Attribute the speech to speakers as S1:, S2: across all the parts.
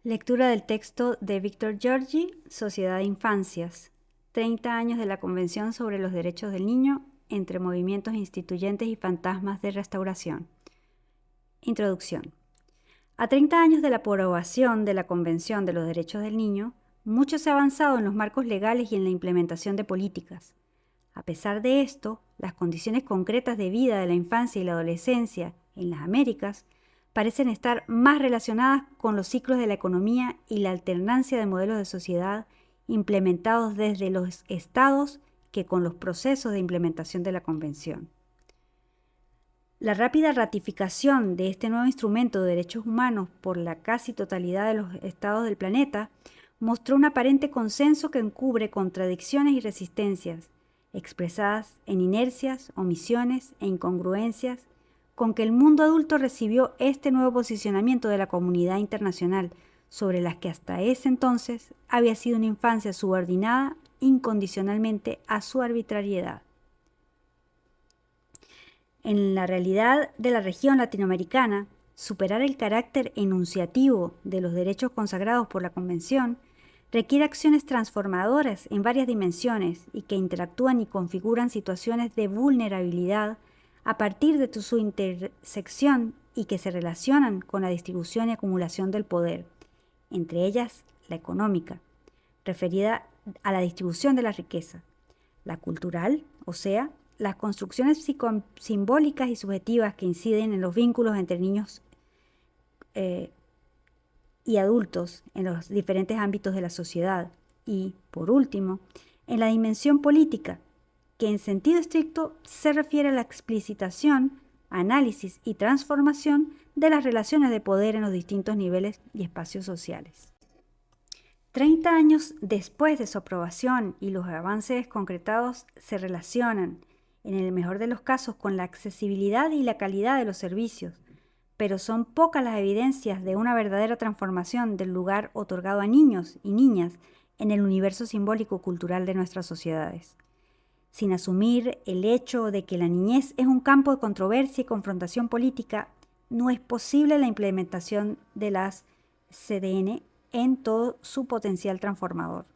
S1: Lectura del texto de Víctor Giorgi, Sociedad de Infancias, 30 años de la Convención sobre los Derechos del Niño entre movimientos instituyentes y fantasmas de restauración. Introducción. A 30 años de la aprobación de la Convención de los Derechos del Niño, mucho se ha avanzado en los marcos legales y en la implementación de políticas. A pesar de esto, las condiciones concretas de vida de la infancia y la adolescencia en las Américas parecen estar más relacionadas con los ciclos de la economía y la alternancia de modelos de sociedad implementados desde los estados que con los procesos de implementación de la Convención. La rápida ratificación de este nuevo instrumento de derechos humanos por la casi totalidad de los estados del planeta mostró un aparente consenso que encubre contradicciones y resistencias, expresadas en inercias, omisiones e incongruencias, con que el mundo adulto recibió este nuevo posicionamiento de la comunidad internacional sobre las que hasta ese entonces había sido una infancia subordinada incondicionalmente a su arbitrariedad. En la realidad de la región latinoamericana, superar el carácter enunciativo de los derechos consagrados por la Convención requiere acciones transformadoras en varias dimensiones y que interactúan y configuran situaciones de vulnerabilidad a partir de su intersección y que se relacionan con la distribución y acumulación del poder, entre ellas la económica, referida a la distribución de la riqueza, la cultural, o sea, las construcciones simbólicas y subjetivas que inciden en los vínculos entre niños y adultos en los diferentes ámbitos de la sociedad, y, por último, en la dimensión política, que en sentido estricto se refiere a la explicitación, análisis y transformación de las relaciones de poder en los distintos niveles y espacios sociales. 30 años después de su aprobación y los avances concretados se relacionan, en el mejor de los casos, con la accesibilidad y la calidad de los servicios, pero son pocas las evidencias de una verdadera transformación del lugar otorgado a niños y niñas en el universo simbólico cultural de nuestras sociedades. Sin asumir el hecho de que la niñez es un campo de controversia y confrontación política, no es posible la implementación de las CDN en todo su potencial transformador.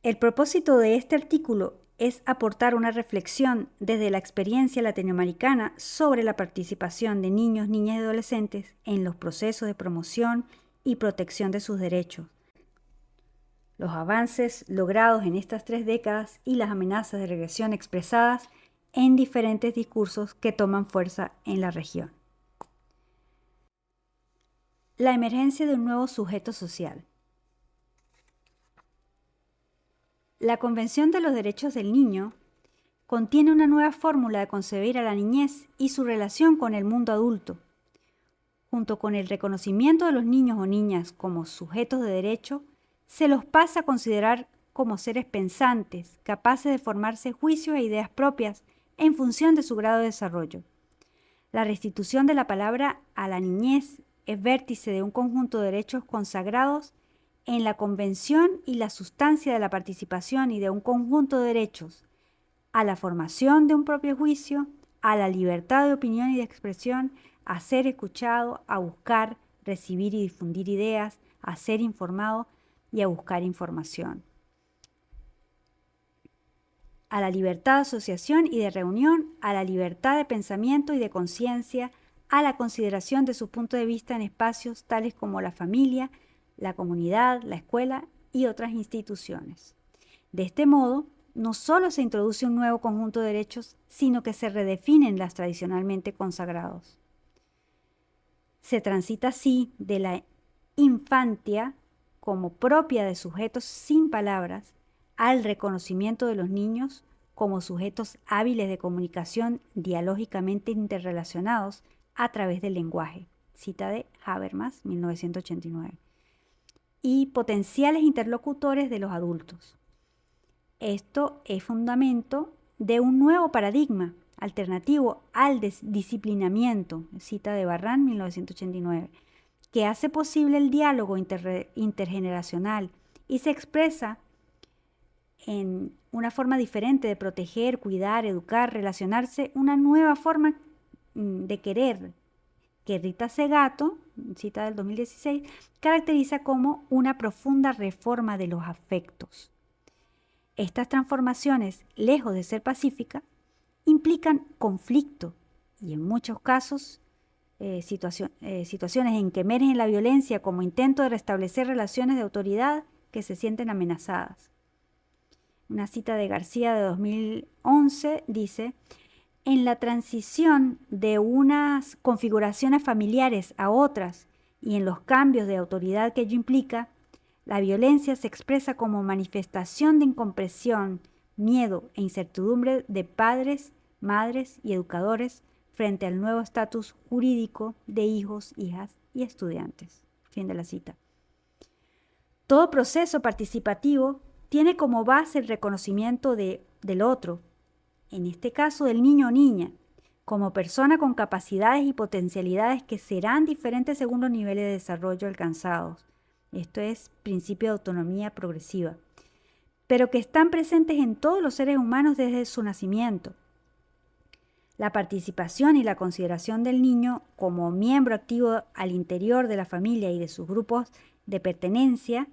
S1: El propósito de este artículo es aportar una reflexión desde la experiencia latinoamericana sobre la participación de niños, niñas y adolescentes en los procesos de promoción y protección de sus derechos, los avances logrados en estas 3 décadas y las amenazas de regresión expresadas en diferentes discursos que toman fuerza en la región. La emergencia de un nuevo sujeto social. La Convención de los Derechos del Niño contiene una nueva fórmula de concebir a la niñez y su relación con el mundo adulto. Junto con el reconocimiento de los niños o niñas como sujetos de derecho, se los pasa a considerar como seres pensantes, capaces de formarse juicios e ideas propias en función de su grado de desarrollo. La restitución de la palabra a la niñez es vértice de un conjunto de derechos consagrados en la Convención y la sustancia de la participación y de un conjunto de derechos a la formación de un propio juicio, a la libertad de opinión y de expresión, a ser escuchado, a buscar, recibir y difundir ideas, a ser informado y a buscar información, a la libertad de asociación y de reunión, a la libertad de pensamiento y de conciencia, a la consideración de su punto de vista en espacios tales como la familia, la comunidad, la escuela y otras instituciones. De este modo, no solo se introduce un nuevo conjunto de derechos, sino que se redefinen las tradicionalmente consagrados. Se transita así de la infancia como propia de sujetos sin palabras al reconocimiento de los niños como sujetos hábiles de comunicación dialógicamente interrelacionados a través del lenguaje, cita de Habermas, 1989, y potenciales interlocutores de los adultos. Esto es fundamento de un nuevo paradigma alternativo al disciplinamiento, cita de Barran, 1989, que hace posible el diálogo intergeneracional y se expresa en una forma diferente de proteger, cuidar, educar, relacionarse, una nueva forma de querer que Rita Segato, cita del 2016, caracteriza como una profunda reforma de los afectos. Estas transformaciones, lejos de ser pacíficas, implican conflicto y en muchos casos situaciones en que emerge la violencia como intento de restablecer relaciones de autoridad que se sienten amenazadas. Una cita de García de 2011 dice: en la transición de unas configuraciones familiares a otras y en los cambios de autoridad que ello implica, la violencia se expresa como manifestación de incomprensión, miedo e incertidumbre de padres, madres y educadores frente al nuevo estatus jurídico de hijos, hijas y estudiantes. Fin de la cita. Todo proceso participativo tiene como base el reconocimiento del otro, en este caso del niño o niña, como persona con capacidades y potencialidades que serán diferentes según los niveles de desarrollo alcanzados. Esto es principio de autonomía progresiva, pero que están presentes en todos los seres humanos desde su nacimiento. La participación y la consideración del niño como miembro activo al interior de la familia y de sus grupos de pertenencia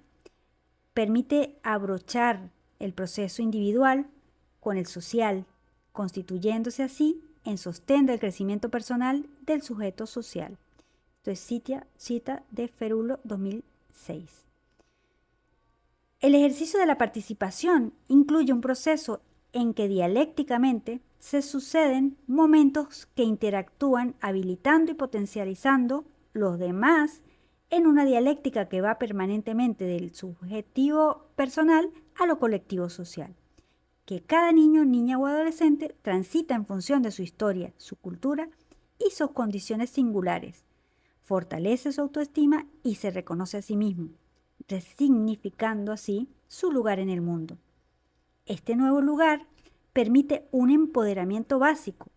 S1: permite abrochar el proceso individual con el social, constituyéndose así en sostén del crecimiento personal del sujeto social. Esto es cita de Ferulo 2006. El ejercicio de la participación incluye un proceso en que dialécticamente se suceden momentos que interactúan habilitando y potencializando los demás en una dialéctica que va permanentemente del subjetivo personal a lo colectivo social, que cada niño, niña o adolescente transita en función de su historia, su cultura y sus condiciones singulares, fortalece su autoestima y se reconoce a sí mismo, resignificando así su lugar en el mundo. Este nuevo lugar permite un empoderamiento básico,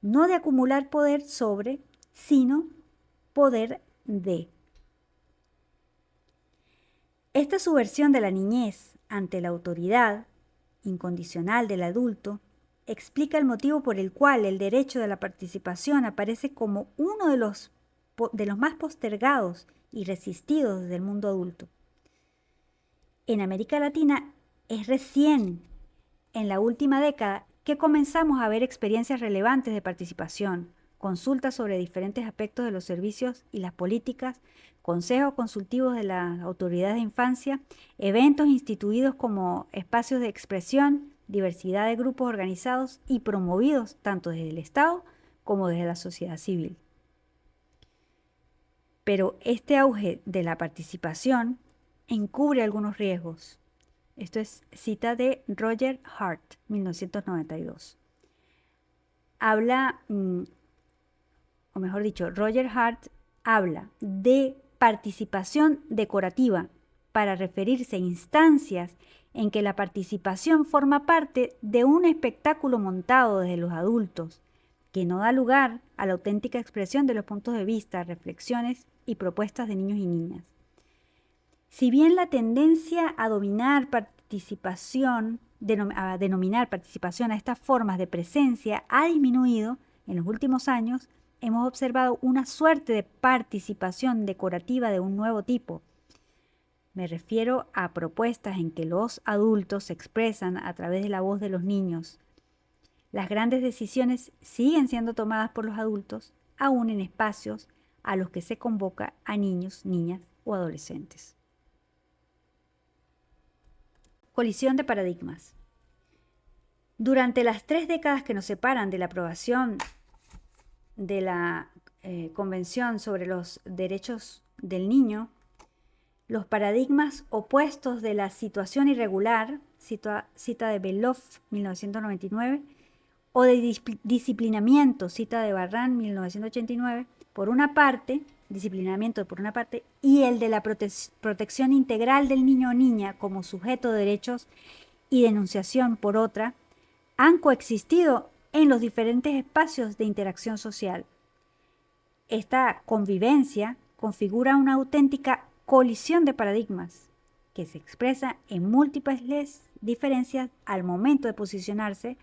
S1: no de acumular poder sobre, sino poder de. Esta subversión de la niñez ante la autoridad incondicional del adulto explica el motivo por el cual el derecho de la participación aparece como uno de los más postergados y resistidos desde el mundo adulto. En América Latina es recién, en la última década, que comenzamos a ver experiencias relevantes de participación, consultas sobre diferentes aspectos de los servicios y las políticas, consejos consultivos de las autoridades de infancia, eventos instituidos como espacios de expresión, diversidad de grupos organizados y promovidos tanto desde el Estado como desde la sociedad civil. Pero este auge de la participación encubre algunos riesgos. Esto es cita de Roger Hart, 1992. Roger Hart habla de participación decorativa para referirse a instancias en que la participación forma parte de un espectáculo montado desde los adultos, que no da lugar a la auténtica expresión de los puntos de vista, reflexiones y propuestas de niños y niñas. Si bien la tendencia a denominar participación a estas formas de presencia ha disminuido en los últimos años, hemos observado una suerte de participación decorativa de un nuevo tipo. Me refiero a propuestas en que los adultos se expresan a través de la voz de los niños. Las grandes decisiones siguen siendo tomadas por los adultos, aún en espacios a los que se convoca a niños, niñas o adolescentes. Colisión de paradigmas. Durante las 3 décadas que nos separan de la aprobación de la Convención sobre los Derechos del Niño, los paradigmas opuestos de la situación irregular, cita de Beloff, 1999, o de disciplinamiento, cita de Barran, 1989, por una parte, y el de la protección integral del niño o niña como sujeto de derechos y denunciación por otra, han coexistido en los diferentes espacios de interacción social. Esta convivencia configura una auténtica colisión de paradigmas que se expresa en múltiples diferencias al momento de posicionarse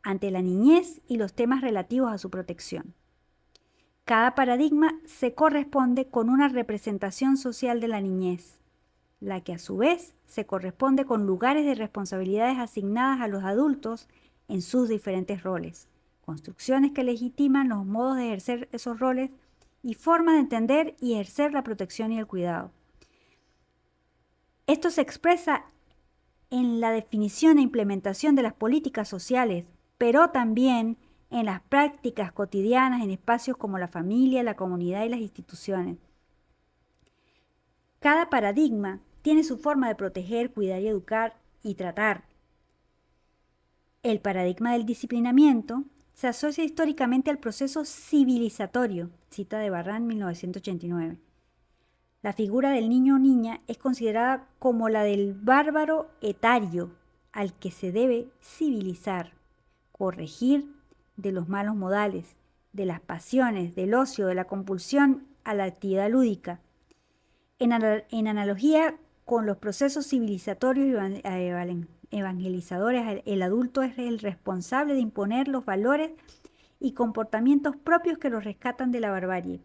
S1: ante la niñez y los temas relativos a su protección. Cada paradigma se corresponde con una representación social de la niñez, la que a su vez se corresponde con lugares de responsabilidades asignadas a los adultos en sus diferentes roles, construcciones que legitiman los modos de ejercer esos roles y formas de entender y ejercer la protección y el cuidado. Esto se expresa en la definición e implementación de las políticas sociales, pero también en las prácticas cotidianas en espacios como la familia, la comunidad y las instituciones. Cada paradigma tiene su forma de proteger, cuidar y educar y tratar. El paradigma del disciplinamiento se asocia históricamente al proceso civilizatorio, cita de Barran, 1989. La figura del niño o niña es considerada como la del bárbaro etario, al que se debe civilizar, corregir de los malos modales, de las pasiones, del ocio, de la compulsión a la actividad lúdica. En analogía con los procesos civilizatorios y evangelizadores, el adulto es el responsable de imponer los valores y comportamientos propios que los rescatan de la barbarie.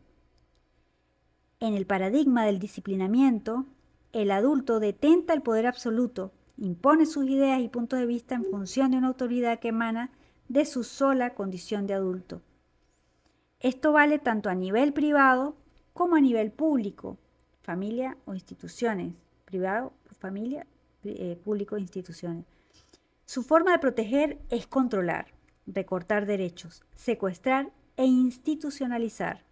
S1: En el paradigma del disciplinamiento, el adulto detenta el poder absoluto, impone sus ideas y puntos de vista en función de una autoridad que emana de su sola condición de adulto. Esto vale tanto a nivel privado como a nivel público, familia o instituciones, privado, familia, público e instituciones. Su forma de proteger es controlar, recortar derechos, secuestrar e institucionalizar.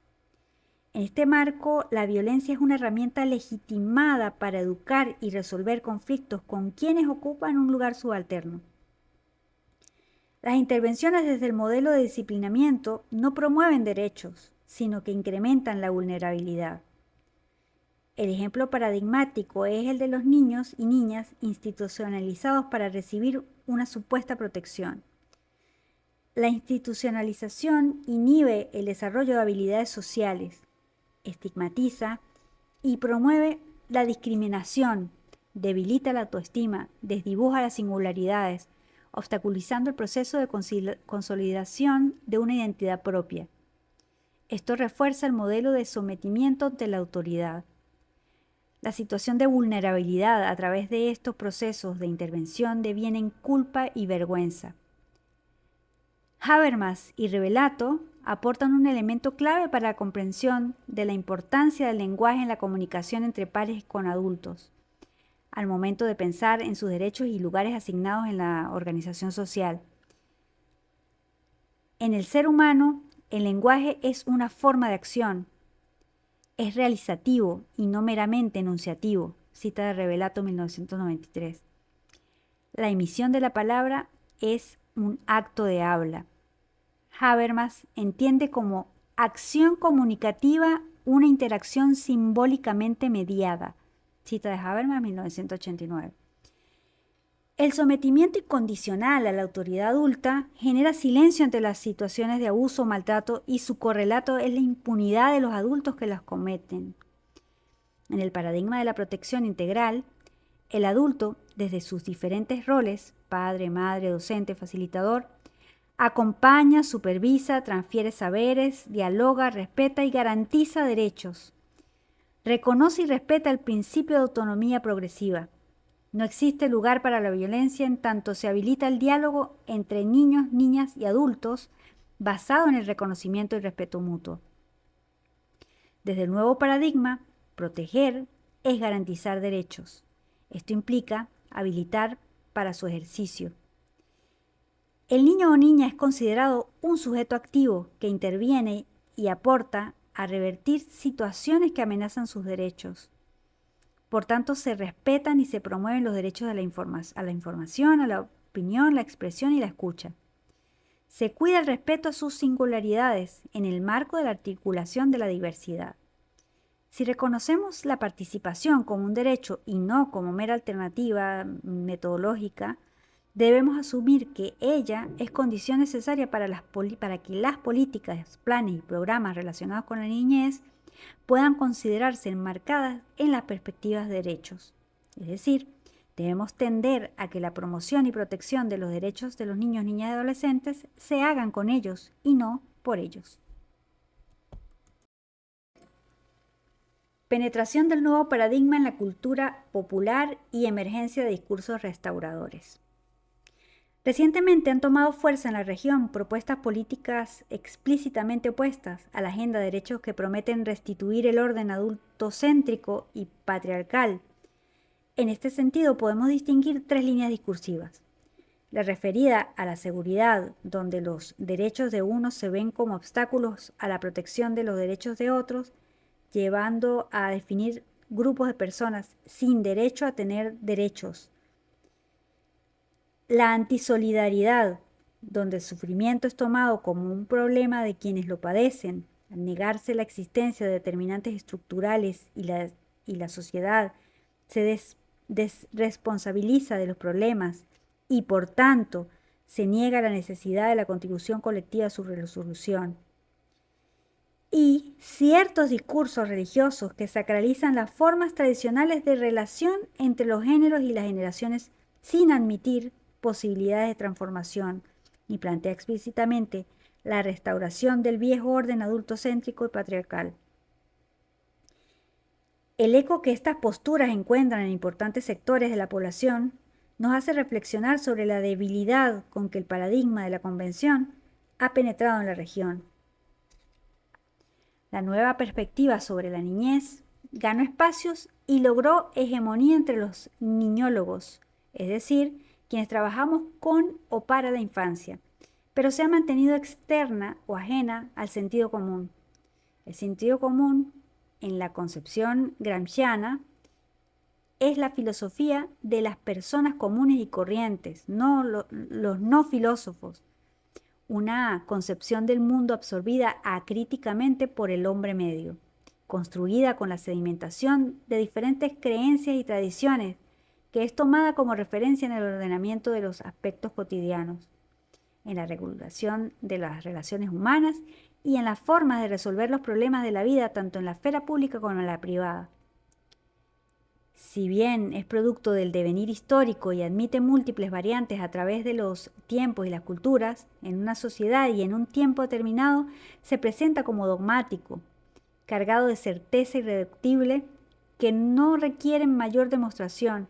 S1: En este marco, la violencia es una herramienta legitimada para educar y resolver conflictos con quienes ocupan un lugar subalterno. Las intervenciones desde el modelo de disciplinamiento no promueven derechos, sino que incrementan la vulnerabilidad. El ejemplo paradigmático es el de los niños y niñas institucionalizados para recibir una supuesta protección. La institucionalización inhibe el desarrollo de habilidades sociales, estigmatiza y promueve la discriminación, debilita la autoestima, desdibuja las singularidades, obstaculizando el proceso de consolidación de una identidad propia. Esto refuerza el modelo de sometimiento ante la autoridad. La situación de vulnerabilidad a través de estos procesos de intervención deviene en culpa y vergüenza. Habermas y Revelato aportan un elemento clave para la comprensión de la importancia del lenguaje en la comunicación entre pares con adultos, al momento de pensar en sus derechos y lugares asignados en la organización social. En el ser humano, el lenguaje es una forma de acción. Es realizativo y no meramente enunciativo, cita de Revelato 1993. La emisión de la palabra es un acto de habla. Habermas entiende como acción comunicativa una interacción simbólicamente mediada, cita de Habermas 1989. El sometimiento incondicional a la autoridad adulta genera silencio ante las situaciones de abuso o maltrato y su correlato es la impunidad de los adultos que las cometen. En el paradigma de la protección integral, el adulto, desde sus diferentes roles, padre, madre, docente, facilitador, acompaña, supervisa, transfiere saberes, dialoga, respeta y garantiza derechos. Reconoce y respeta el principio de autonomía progresiva. No existe lugar para la violencia en tanto se habilita el diálogo entre niños, niñas y adultos basado en el reconocimiento y respeto mutuo. Desde el nuevo paradigma, proteger es garantizar derechos. Esto implica habilitar para su ejercicio. El niño o niña es considerado un sujeto activo que interviene y aporta a revertir situaciones que amenazan sus derechos. Por tanto, se respetan y se promueven los derechos a la información, a la opinión, la expresión y la escucha. Se cuida el respeto a sus singularidades en el marco de la articulación de la diversidad. Si reconocemos la participación como un derecho y no como mera alternativa metodológica, debemos asumir que ella es condición necesaria para que las políticas, planes y programas relacionados con la niñez puedan considerarse enmarcadas en las perspectivas de derechos. Es decir, debemos tender a que la promoción y protección de los derechos de los niños, niñas y adolescentes se hagan con ellos y no por ellos. Penetración del nuevo paradigma en la cultura popular y emergencia de discursos restauradores. Recientemente han tomado fuerza en la región propuestas políticas explícitamente opuestas a la agenda de derechos que prometen restituir el orden adultocéntrico y patriarcal. En este sentido, podemos distinguir tres líneas discursivas. La referida a la seguridad, donde los derechos de unos se ven como obstáculos a la protección de los derechos de otros, llevando a definir grupos de personas sin derecho a tener derechos. La antisolidaridad, donde el sufrimiento es tomado como un problema de quienes lo padecen, al negarse la existencia de determinantes estructurales y la sociedad se desresponsabiliza de los problemas y por tanto se niega la necesidad de la contribución colectiva a su resolución. Y ciertos discursos religiosos que sacralizan las formas tradicionales de relación entre los géneros y las generaciones sin admitir posibilidades de transformación y plantea explícitamente la restauración del viejo orden adultocéntrico y patriarcal. El eco que estas posturas encuentran en importantes sectores de la población nos hace reflexionar sobre la debilidad con que el paradigma de la convención ha penetrado en la región. La nueva perspectiva sobre la niñez ganó espacios y logró hegemonía entre los niñólogos, es decir, quienes trabajamos con o para la infancia, pero se ha mantenido externa o ajena al sentido común. El sentido común, en la concepción gramsciana, es la filosofía de las personas comunes y corrientes, no los no filósofos. Una concepción del mundo absorbida acríticamente por el hombre medio, construida con la sedimentación de diferentes creencias y tradiciones, que es tomada como referencia en el ordenamiento de los aspectos cotidianos, en la regulación de las relaciones humanas y en las formas de resolver los problemas de la vida tanto en la esfera pública como en la privada. Si bien es producto del devenir histórico y admite múltiples variantes a través de los tiempos y las culturas, en una sociedad y en un tiempo determinado se presenta como dogmático, cargado de certeza irreductible que no requieren mayor demostración,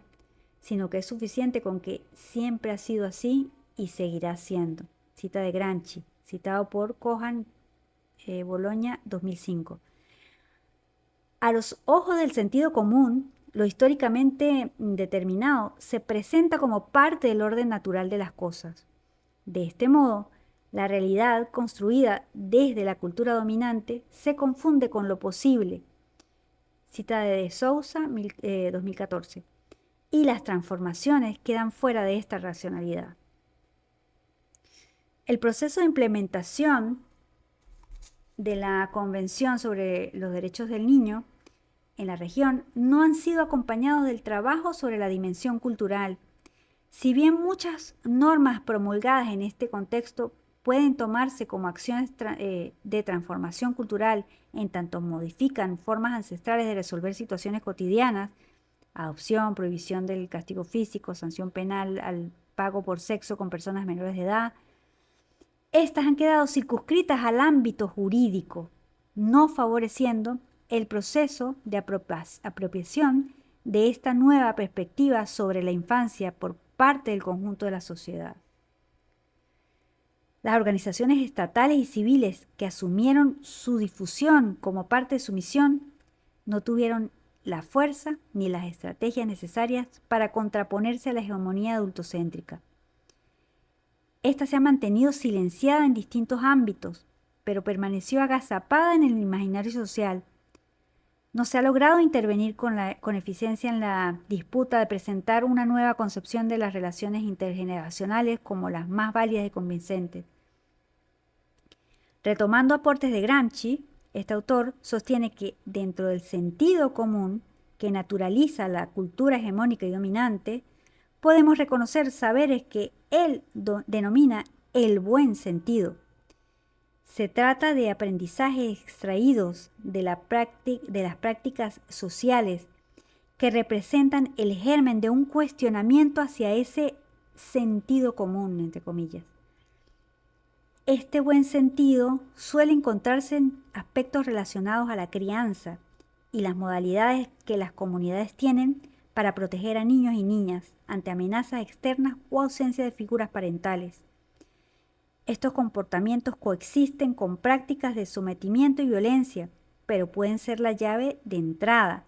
S1: sino que es suficiente con que siempre ha sido así y seguirá siendo. Cita de Gramsci, citado por Cohan, Bologna, 2005. A los ojos del sentido común, lo históricamente determinado se presenta como parte del orden natural de las cosas. De este modo, la realidad construida desde la cultura dominante se confunde con lo posible. Cita de Sousa, 2014. Y las transformaciones quedan fuera de esta racionalidad. El proceso de implementación de la Convención sobre los Derechos del Niño en la región no han sido acompañados del trabajo sobre la dimensión cultural. Si bien muchas normas promulgadas en este contexto pueden tomarse como acciones de transformación cultural en tanto modifican formas ancestrales de resolver situaciones cotidianas, adopción, prohibición del castigo físico, sanción penal al pago por sexo con personas menores de edad, estas han quedado circunscritas al ámbito jurídico, no favoreciendo el proceso de apropiación de esta nueva perspectiva sobre la infancia por parte del conjunto de la sociedad. Las organizaciones estatales y civiles que asumieron su difusión como parte de su misión no tuvieron la fuerza ni las estrategias necesarias para contraponerse a la hegemonía adultocéntrica. Esta se ha mantenido silenciada en distintos ámbitos, pero permaneció agazapada en el imaginario social. No se ha logrado intervenir con eficiencia en la disputa de presentar una nueva concepción de las relaciones intergeneracionales como las más válidas y convincentes. Retomando aportes de Gramsci, este autor sostiene que dentro del sentido común que naturaliza la cultura hegemónica y dominante, podemos reconocer saberes que él denomina el buen sentido. Se trata de aprendizajes extraídos de las prácticas sociales que representan el germen de un cuestionamiento hacia ese sentido común, entre comillas. Este buen sentido suele encontrarse en aspectos relacionados a la crianza y las modalidades que las comunidades tienen para proteger a niños y niñas ante amenazas externas o ausencia de figuras parentales. Estos comportamientos coexisten con prácticas de sometimiento y violencia, pero pueden ser la llave de entrada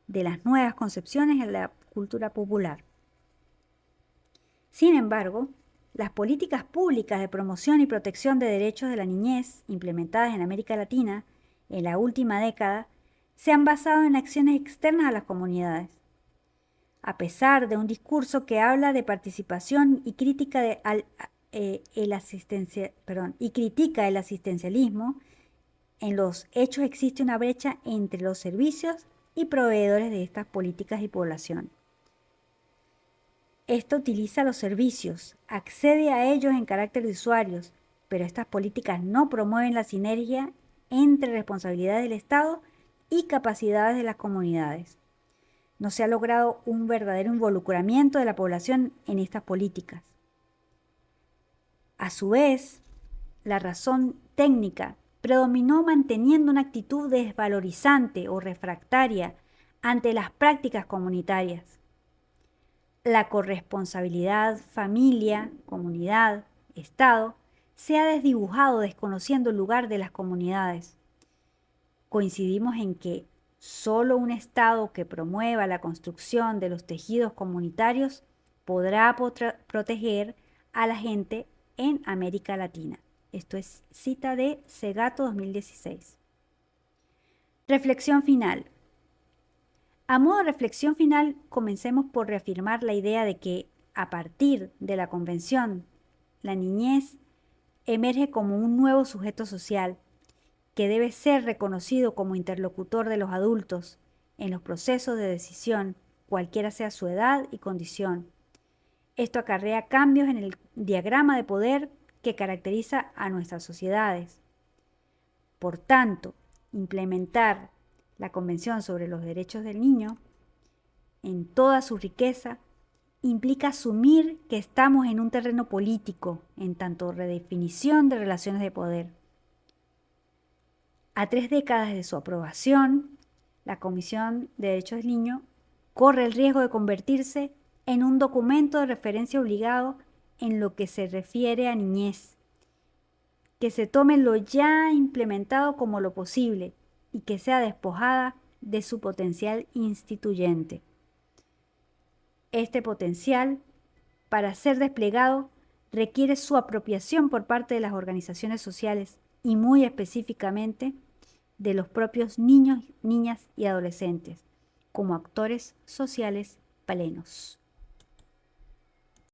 S1: de las nuevas concepciones en la cultura popular. Sin embargo, las políticas públicas de promoción y protección de derechos de la niñez implementadas en América Latina en la última década se han basado en acciones externas a las comunidades. A pesar de un discurso que habla de participación y critica el asistencialismo, en los hechos existe una brecha entre los servicios y proveedores de estas políticas y población. Esto utiliza los servicios, accede a ellos en carácter de usuarios, pero estas políticas no promueven la sinergia entre responsabilidades del Estado y capacidades de las comunidades. No se ha logrado un verdadero involucramiento de la población en estas políticas. A su vez, la razón técnica predominó manteniendo una actitud desvalorizante o refractaria ante las prácticas comunitarias. La corresponsabilidad, familia, comunidad, Estado, se ha desdibujado desconociendo el lugar de las comunidades. Coincidimos en que solo un Estado que promueva la construcción de los tejidos comunitarios podrá proteger a la gente en América Latina. Esto es cita de Segato 2016. Reflexión final. A modo de reflexión final, comencemos por reafirmar la idea de que, a partir de la Convención, la niñez emerge como un nuevo sujeto social que debe ser reconocido como interlocutor de los adultos en los procesos de decisión, cualquiera sea su edad y condición. Esto acarrea cambios en el diagrama de poder que caracteriza a nuestras sociedades. Por tanto, implementar la Convención sobre los Derechos del Niño en toda su riqueza implica asumir que estamos en un terreno político, en tanto redefinición de relaciones de poder. A 3 décadas de su aprobación, la Comisión de Derechos del Niño corre el riesgo de convertirse en un documento de referencia obligado en lo que se refiere a niñez, que se tome lo ya implementado como lo posible y que sea despojada de su potencial instituyente. Este potencial, para ser desplegado, requiere su apropiación por parte de las organizaciones sociales y muy específicamente de los propios niños, niñas y adolescentes, como actores sociales plenos.